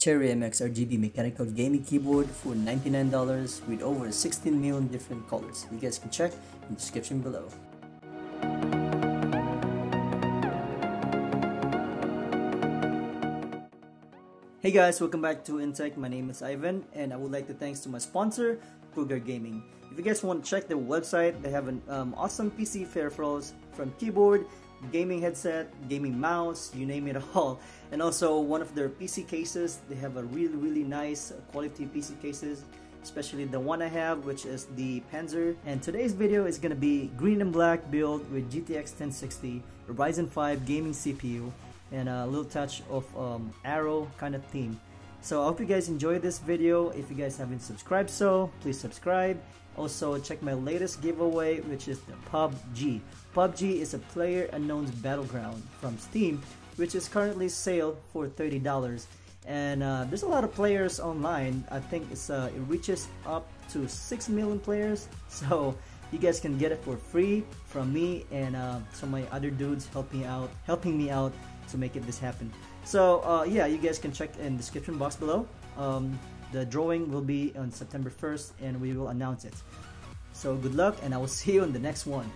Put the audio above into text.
Cherry MX RGB mechanical gaming keyboard for $99 with over 16 million different colors. You guys can check in the description below. Hey guys, welcome back to Intech. My name is Ivan and I would like to thanks to my sponsor, Cougar Gaming. If you guys want to check their website, they have an awesome PC peripherals from keyboard, gaming headset, gaming mouse, you name it all. And also one of their PC cases, they have a really nice quality PC cases, especially the one I have, which is the Panzer. And today's video is gonna be green and black build with GTX 1060, a Ryzen 5 gaming CPU, and a little touch of arrow kind of theme. So I hope you guys enjoyed this video. If you guys haven't subscribed, so please subscribe. Also check my latest giveaway, which is the PUBG. PUBG is a player unknown's battleground from Steam, which is currently sale for $30. And there's a lot of players online. I think it reaches up to 6 million players. So you guys can get it for free from me and some of my other dudes helping me out to make this happen. So yeah, you guys can check in the description box below. The drawing will be on September 1st and we will announce it. So good luck and I will see you in the next one.